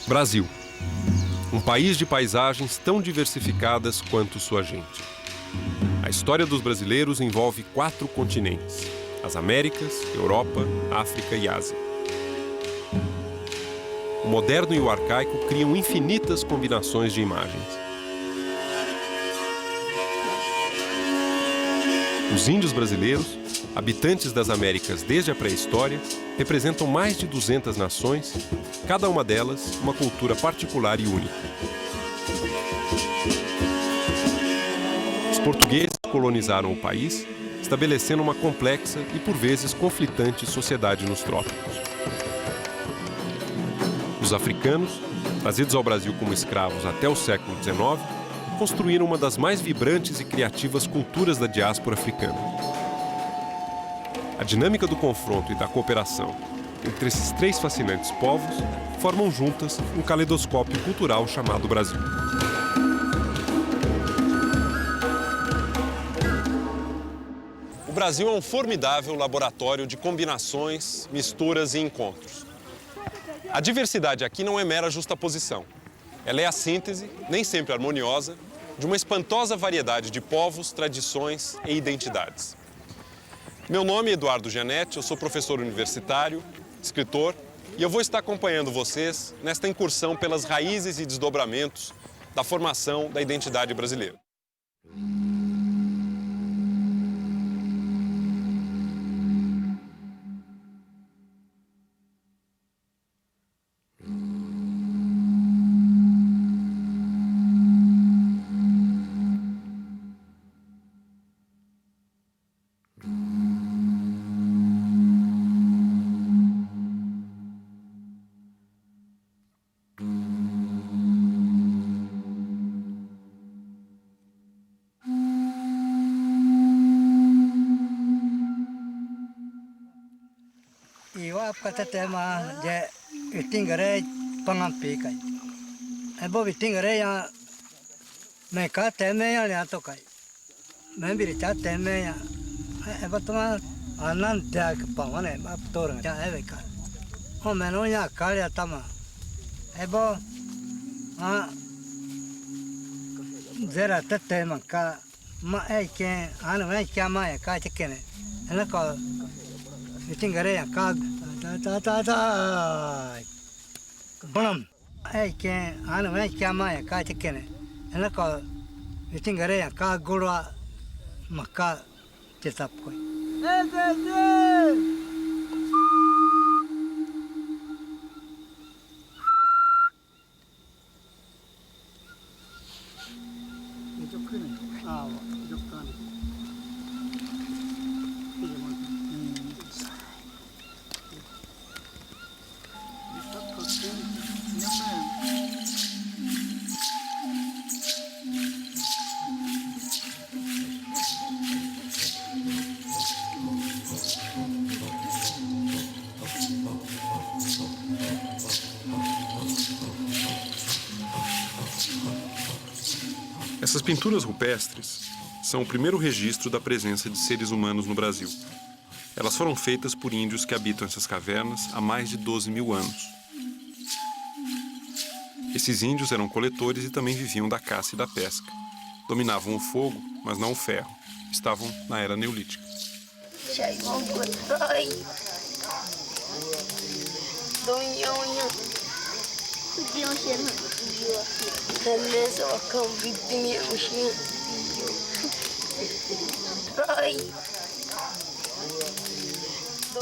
Brasil. Um país de paisagens tão diversificadas quanto sua gente. A história dos brasileiros envolve 4 continentes: as Américas, Europa, África e Ásia. O moderno e o arcaico criam infinitas combinações de imagens. Os índios brasileiros, habitantes das Américas desde a pré-história, representam mais de 200 nações, cada uma delas uma cultura particular e única. Os portugueses colonizaram o país, estabelecendo uma complexa e, por vezes, conflitante sociedade nos trópicos. Os africanos, trazidos ao Brasil como escravos até o século XIX, construíram uma das mais vibrantes e criativas culturas da diáspora africana. A dinâmica do confronto e da cooperação entre esses 3 fascinantes povos formam juntas um caleidoscópio cultural chamado Brasil. O Brasil é um formidável laboratório de combinações, misturas e encontros. A diversidade aqui não é mera justaposição. Ela é a síntese, nem sempre harmoniosa, de uma espantosa variedade de povos, tradições e identidades. Meu nome é Eduardo Gianetti, eu sou professor universitário, escritor, e eu vou estar acompanhando vocês nesta incursão pelas raízes e desdobramentos da formação da identidade brasileira. Patatema de itingare pangampi kai. Ebo itingare ya meka teme ya le atokai. Membiri cha teme ya. Ebo toma anan dia pangane aptor ya eveka. O meno ya kalya tama. Ebo zera tatema ka ma eke anu ma kama ya ka chekene. Ela ko itingare ya ka Bonam, que ano vem que a mãe cá te quer, ela co, eu tenho areia cá gora, maca te tapco. Essas pinturas rupestres são o primeiro registro da presença de seres humanos no Brasil. Elas foram feitas por índios que habitam essas cavernas há mais de 12.000 anos. Esses índios eram coletores e também viviam da caça e da pesca. Dominavam o fogo, mas não o ferro. Estavam na era neolítica.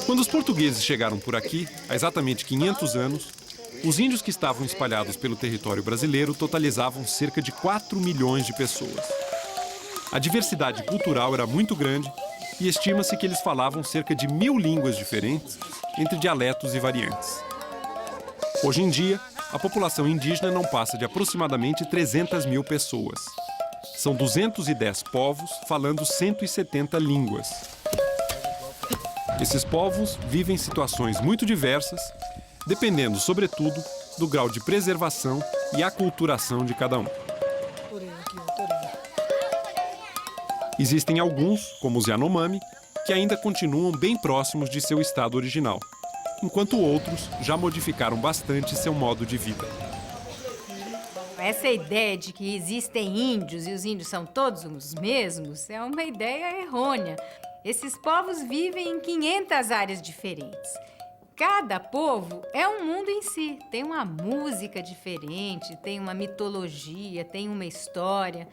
Quando os portugueses chegaram por aqui, há exatamente 500 anos, os índios que estavam espalhados pelo território brasileiro totalizavam cerca de 4 milhões de pessoas. A diversidade cultural era muito grande e estima-se que eles falavam cerca de 1.000 línguas diferentes, entre dialetos e variantes. Hoje em dia, a população indígena não passa de aproximadamente 300.000 pessoas. São 210 povos falando 170 línguas. Esses povos vivem situações muito diversas, dependendo, sobretudo, do grau de preservação e aculturação de cada um. Existem alguns, como os Yanomami, que ainda continuam bem próximos de seu estado original. enquanto outros já modificaram bastante seu modo de vida. Essa ideia de que existem índios e os índios são todos os mesmos é uma ideia errônea. Esses povos vivem em 500 áreas diferentes. Cada povo é um mundo em si. Tem uma música diferente, tem uma mitologia, tem uma história,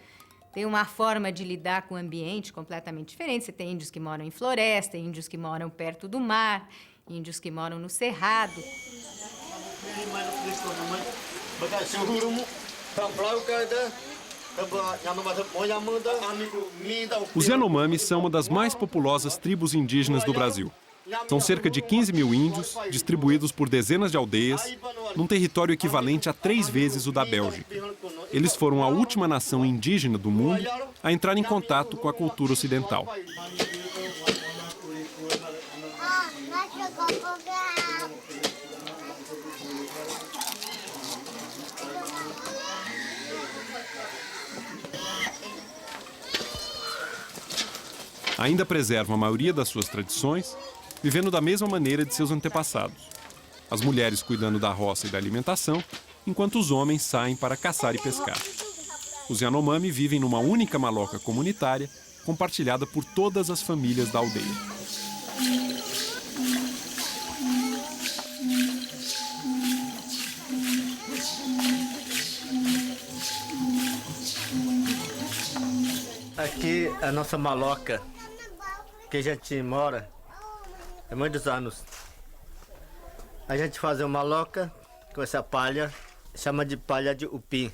tem uma forma de lidar com o ambiente completamente diferente. Você tem índios que moram em floresta, índios que moram perto do mar, índios que moram no cerrado. Os Yanomamis são uma das mais populosas tribos indígenas do Brasil. São cerca de 15 mil índios, distribuídos por dezenas de aldeias, num território equivalente a 3 vezes o da Bélgica. Eles foram a última nação indígena do mundo a entrar em contato com a cultura ocidental. Ainda preservam a maioria das suas tradições, vivendo da mesma maneira de seus antepassados. As mulheres cuidando da roça e da alimentação, enquanto os homens saem para caçar e pescar. Os Yanomami vivem numa única maloca comunitária, compartilhada por todas as famílias da aldeia. Aqui é a nossa maloca, que a gente mora há muitos anos. A gente faz uma maloca com essa palha, chama de palha de upim.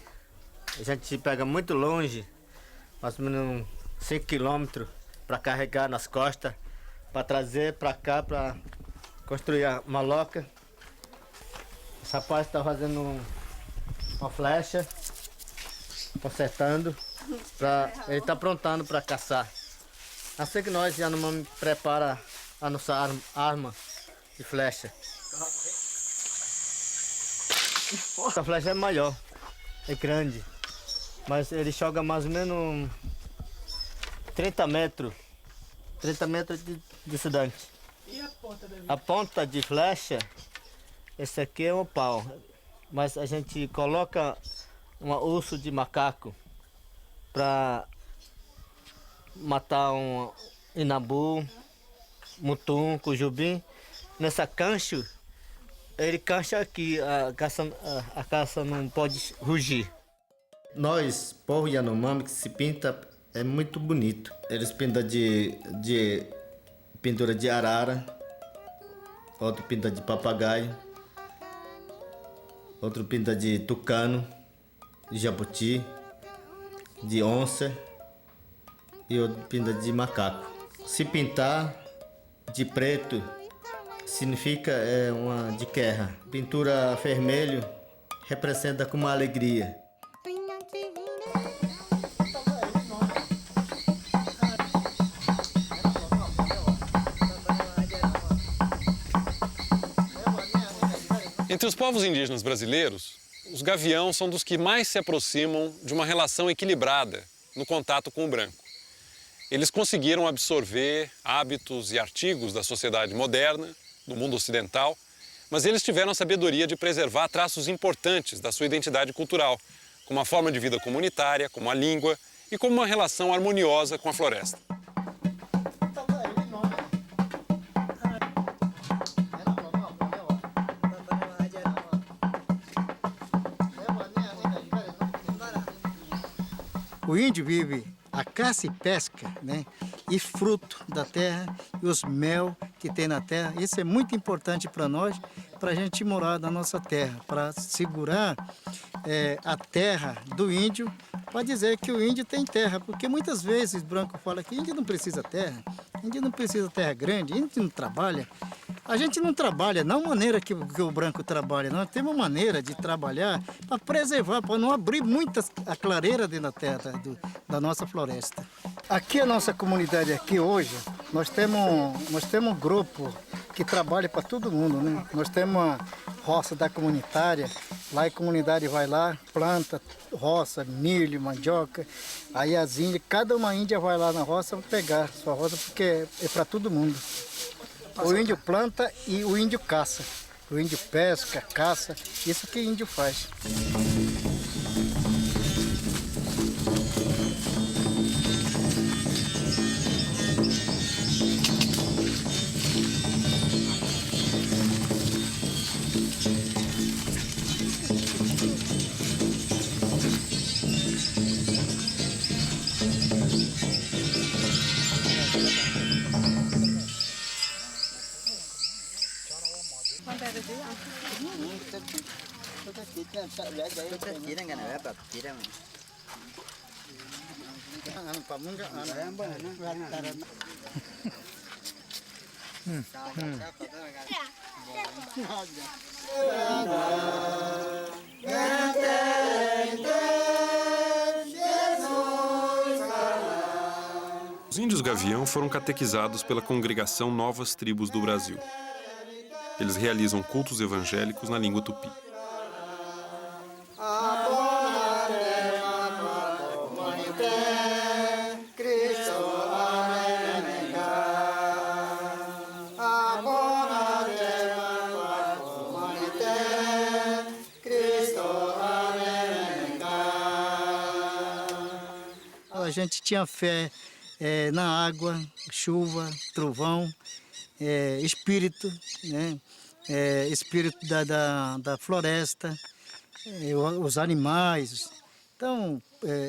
A gente pega muito longe, mais ou menos 5 quilômetros, para carregar nas costas, para trazer para cá, para construir a maloca. Esse rapaz está fazendo uma flecha, consertando, ele está aprontando para caçar. Assim que nós já não prepara a nossa arma de flecha. Essa flecha é maior, é grande, mas ele joga mais ou menos 30 metros de distância. E a ponta dele? A ponta de flecha, esse aqui é um pau, mas a gente coloca um osso de macaco para matar um inabu, mutum, cujubim. Nessa cancha, ele cancha aqui, a caça não pode rugir. Nós, povo Yanomami, que se pinta, é muito bonito. Eles pintam de pintura de arara, outro pinta de papagaio, outro pinta de tucano, de jabuti, de onça e outro pinta de macaco. Se pintar de preto, significa uma de guerra. Pintura vermelho representa como uma alegria. Entre os povos indígenas brasileiros, os gavião são dos que mais se aproximam de uma relação equilibrada no contato com o branco. Eles conseguiram absorver hábitos e artigos da sociedade moderna, do mundo ocidental, mas eles tiveram a sabedoria de preservar traços importantes da sua identidade cultural, como a forma de vida comunitária, como a língua e como uma relação harmoniosa com a floresta. O índio vive a caça e pesca, né? E fruto da terra e os mel que tem na terra. Isso é muito importante para nós, para a gente morar na nossa terra, para segurar a terra do índio, para dizer que o índio tem terra, porque muitas vezes o branco fala que índio não precisa terra, índio não precisa terra grande, índio não trabalha. A gente não trabalha da maneira que o branco trabalha, nós temos uma maneira de trabalhar para preservar, para não abrir muitas a clareira dentro da terra da nossa floresta. Aqui a nossa comunidade aqui hoje, nós temos um grupo que trabalha para todo mundo, né? Nós temos uma roça da comunitária, lá a comunidade vai lá, planta roça, milho, mandioca, aí as índias, cada uma índia vai lá na roça pegar sua roça porque é para todo mundo. O índio planta e o índio caça. O índio pesca, caça, isso que o índio faz. Os índios gavião foram catequizados pela congregação Novas Tribos do Brasil. Eles realizam cultos evangélicos na língua tupi. A gente tinha fé na água, chuva, trovão, espírito, né? Espírito da floresta, os animais. Então,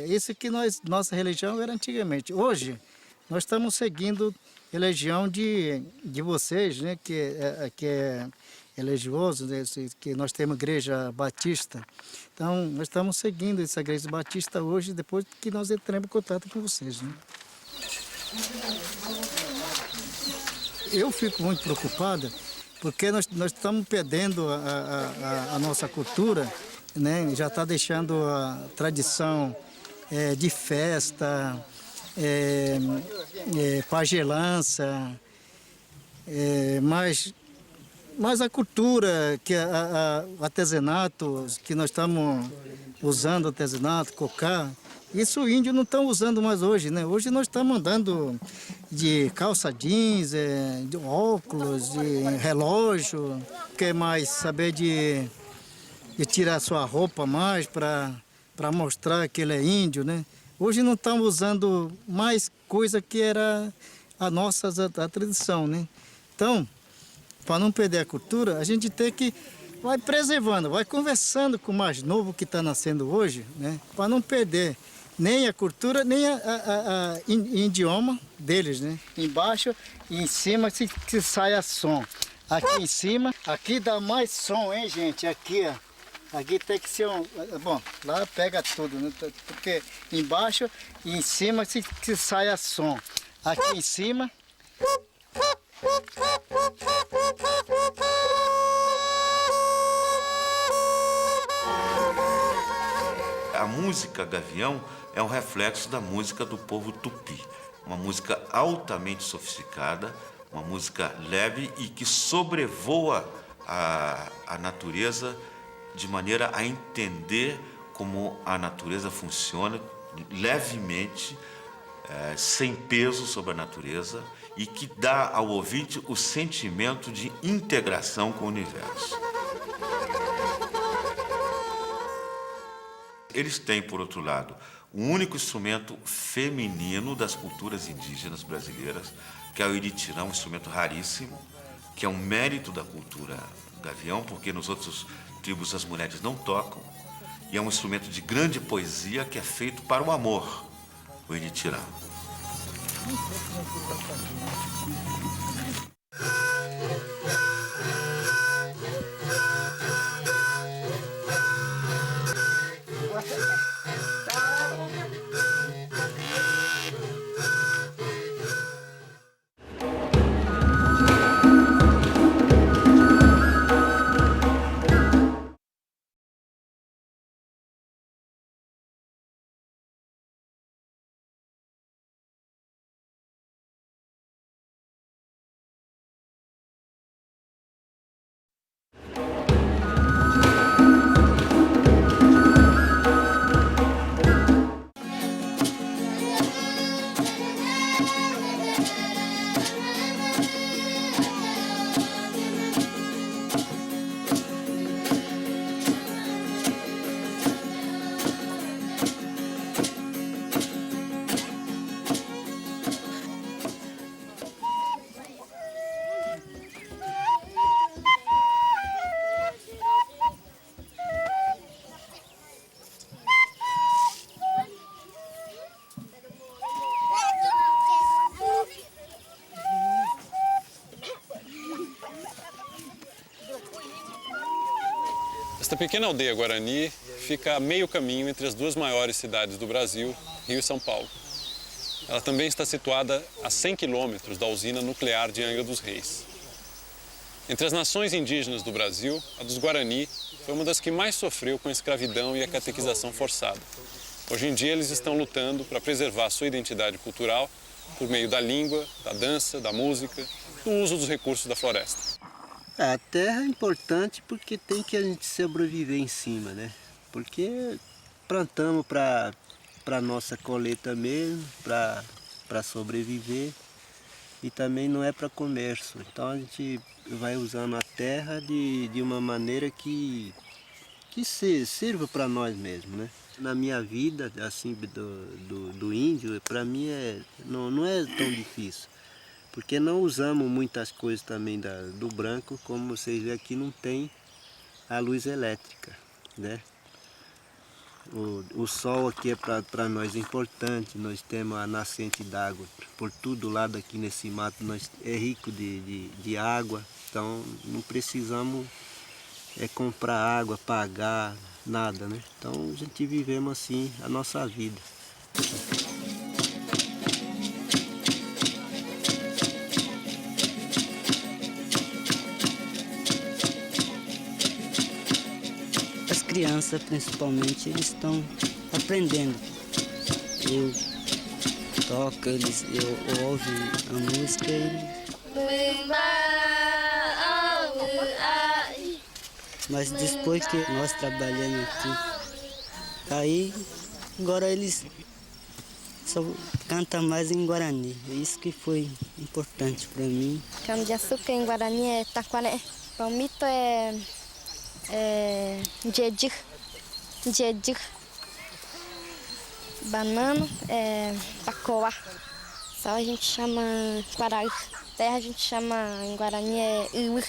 isso que nossa religião era antigamente. Hoje, nós estamos seguindo a religião de vocês, né? que é religioso, né? Que nós temos igreja batista. Então, nós estamos seguindo essa igreja batista hoje, depois que nós entramos em contato com vocês. Né? Eu fico muito preocupada, porque nós estamos perdendo a nossa cultura, né? Já está deixando a tradição de festa, pagelança, mas a cultura, que o artesanato, que nós estamos usando, artesanato, cocá, isso o índio não estão usando mais hoje, né? Hoje nós estamos andando de calça jeans, de óculos, de relógio. Quer mais saber de tirar sua roupa mais para mostrar que ele é índio, né? Hoje não estamos usando mais coisa que era a tradição, né? Então, para não perder a cultura, a gente tem que vai preservando, vai conversando com o mais novo que está nascendo hoje, né? Para não perder nem a cultura, nem o idioma deles, né? Embaixo e em cima que saia som. Aqui em cima, aqui dá mais som, hein, gente? Aqui, ó. Aqui tem que ser bom, lá pega tudo, né? Porque embaixo e em cima que saia som. Aqui em cima. A música Gavião é um reflexo da música do povo tupi. Uma música altamente sofisticada, uma música leve e que sobrevoa a natureza de maneira a entender como a natureza funciona levemente, sem peso sobre a natureza, e que dá ao ouvinte o sentimento de integração com o universo. Eles têm, por outro lado, o único instrumento feminino das culturas indígenas brasileiras, que é o iritirã, um instrumento raríssimo, que é um mérito da cultura gavião, porque nos outros tribos as mulheres não tocam, e é um instrumento de grande poesia que é feito para o amor, o iritirã. Esta pequena aldeia Guarani fica a meio caminho entre as duas maiores cidades do Brasil, Rio e São Paulo. Ela também está situada a 100 quilômetros da usina nuclear de Angra dos Reis. Entre as nações indígenas do Brasil, a dos Guarani foi uma das que mais sofreu com a escravidão e a catequização forçada. Hoje em dia, eles estão lutando para preservar sua identidade cultural por meio da língua, da dança, da música, do uso dos recursos da floresta. A terra é importante porque tem que a gente sobreviver em cima, né? Porque plantamos para nossa colheita mesmo, para sobreviver, e também não é para comércio. Então a gente vai usando a terra de uma maneira que sirva para nós mesmos, né? Na minha vida, assim, do índio, para mim não é tão difícil. Porque não usamos muitas coisas também do branco, como vocês veem aqui não tem a luz elétrica, né? O sol aqui é para nós importante, nós temos a nascente d'água por todo lado aqui nesse mato, nós é rico de água, então não precisamos comprar água, pagar, nada, né? Então a gente vivemos assim a nossa vida. As crianças, principalmente, eles estão aprendendo. Eu toco, eu ouço a música mas depois que nós trabalhamos aqui, aí agora eles só cantam mais em Guarani. Isso que foi importante para mim. Cana de açúcar em Guarani é taquaré. Palmito é jedir. Banana é pacoa. Sal a gente chama guaraí. Terra a gente chama em Guarani é iwi.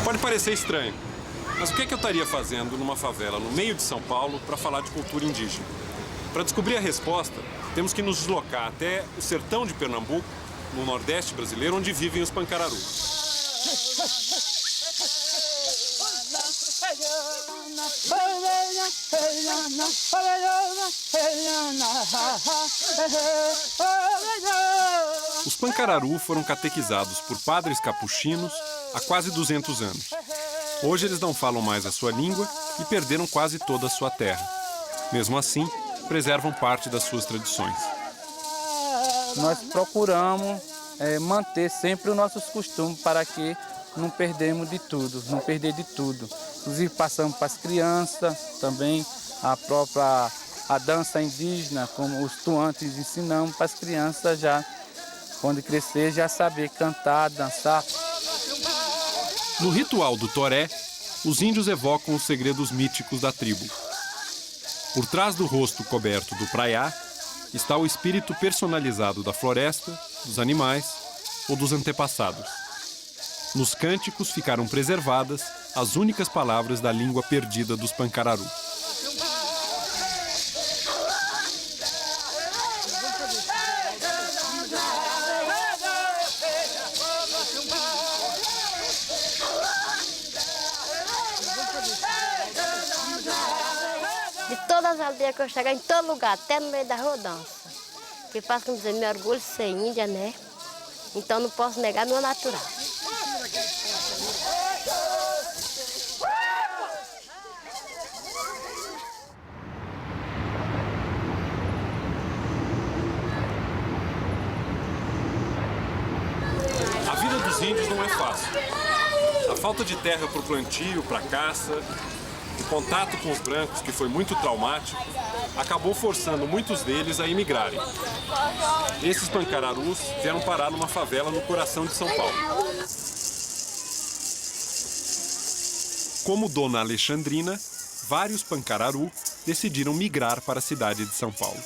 Pode parecer estranho, mas o que eu estaria fazendo numa favela no meio de São Paulo para falar de cultura indígena? Para descobrir a resposta, temos que nos deslocar até o sertão de Pernambuco, no Nordeste brasileiro, onde vivem os Pancararu. Os Pancararu foram catequizados por padres capuchinos há quase 200 anos. Hoje eles não falam mais a sua língua e perderam quase toda a sua terra. Mesmo assim, preservam parte das suas tradições. Nós procuramos manter sempre os nossos costumes para que não perdemos de tudo, não perder de tudo. Inclusive passamos para as crianças também a dança indígena, como os tuantes ensinamos para as crianças já, quando crescer, já saber cantar, dançar. No ritual do toré, os índios evocam os segredos míticos da tribo. Por trás do rosto coberto do praiá está o espírito personalizado da floresta, dos animais ou dos antepassados. Nos cânticos ficaram preservadas as únicas palavras da língua perdida dos Pancararu. De todas as aldeias que eu chegar, em todo lugar, até no meio da rua, dança. Que faz com dizer, meu orgulho de ser índia, né? Então não posso negar meu natural. A vida dos dos índios não é fácil. A falta de terra para o plantio, para a caça, o contato com os brancos, que foi muito traumático, acabou forçando muitos deles a imigrarem. Esses pancararus vieram parar numa favela no coração de São Paulo. Como Dona Alexandrina, vários pancararu decidiram migrar para a cidade de São Paulo.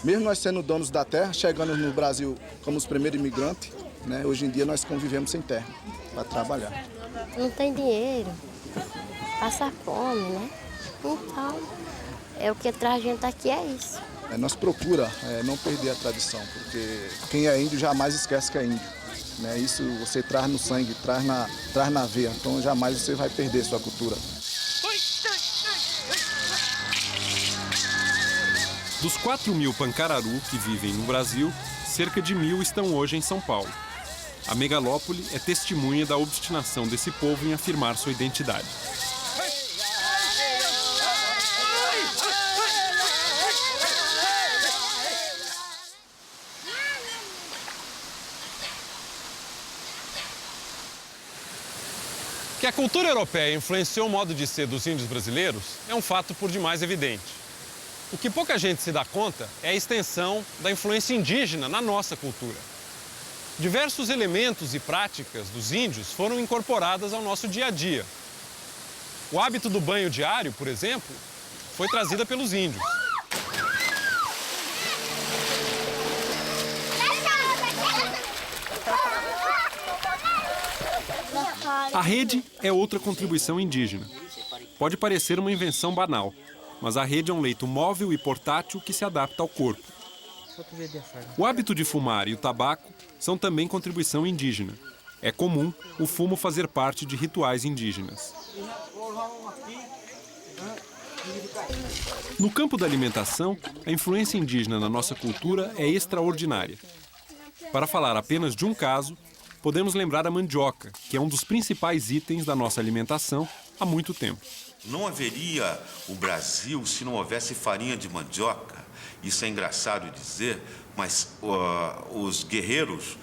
Mesmo nós sendo donos da terra, chegando no Brasil como os primeiros imigrantes, né, hoje em dia nós convivemos sem terra para trabalhar. Não tem dinheiro, passa fome, né? Então, o que traz a gente aqui é isso. Nós procuramos não perder a tradição, porque quem é índio jamais esquece que é índio. Né? Isso você traz no sangue, traz na veia, então jamais você vai perder sua cultura. Dos 4.000 pancararu que vivem no Brasil, cerca de 1.000 estão hoje em São Paulo. A megalópole é testemunha da obstinação desse povo em afirmar sua identidade. Que a cultura europeia influenciou o modo de ser dos índios brasileiros é um fato por demais evidente. O que pouca gente se dá conta é a extensão da influência indígena na nossa cultura. Diversos elementos e práticas dos índios foram incorporadas ao nosso dia a dia. O hábito do banho diário, por exemplo, foi trazida pelos índios. A rede é outra contribuição indígena. Pode parecer uma invenção banal, mas a rede é um leito móvel e portátil que se adapta ao corpo. O hábito de fumar e o tabaco são também contribuição indígena. É comum o fumo fazer parte de rituais indígenas. No campo da alimentação, a influência indígena na nossa cultura é extraordinária. Para falar apenas de um caso, podemos lembrar a mandioca, que é um dos principais itens da nossa alimentação há muito tempo. Não haveria o Brasil se não houvesse farinha de mandioca. Isso é engraçado dizer, mas os guerreiros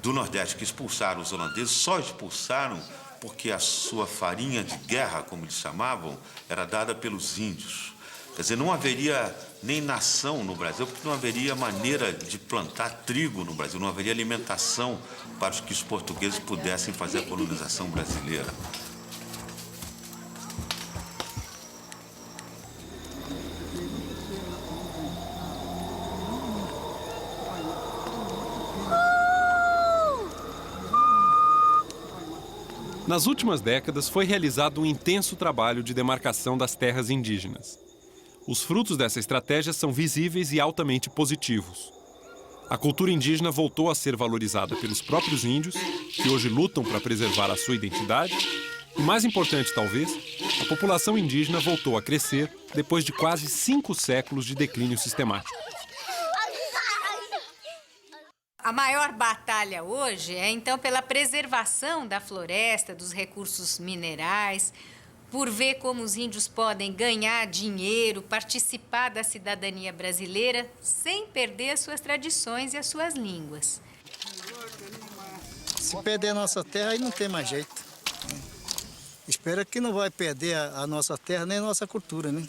do Nordeste que expulsaram os holandeses só expulsaram porque a sua farinha de guerra, como eles chamavam, era dada pelos índios. Quer dizer, não haveria nem nação no Brasil, porque não haveria maneira de plantar trigo no Brasil, não haveria alimentação para que os portugueses pudessem fazer a colonização brasileira. Nas últimas décadas, foi realizado um intenso trabalho de demarcação das terras indígenas. Os frutos dessa estratégia são visíveis e altamente positivos. A cultura indígena voltou a ser valorizada pelos próprios índios, que hoje lutam para preservar a sua identidade. E, mais importante talvez, a população indígena voltou a crescer depois de quase 5 séculos de declínio sistemático. A maior batalha hoje é, então, pela preservação da floresta, dos recursos minerais, por ver como os índios podem ganhar dinheiro, participar da cidadania brasileira, sem perder suas tradições e as suas línguas. Se perder a nossa terra, aí não tem mais jeito. Espero que não vai perder a nossa terra nem a nossa cultura, né?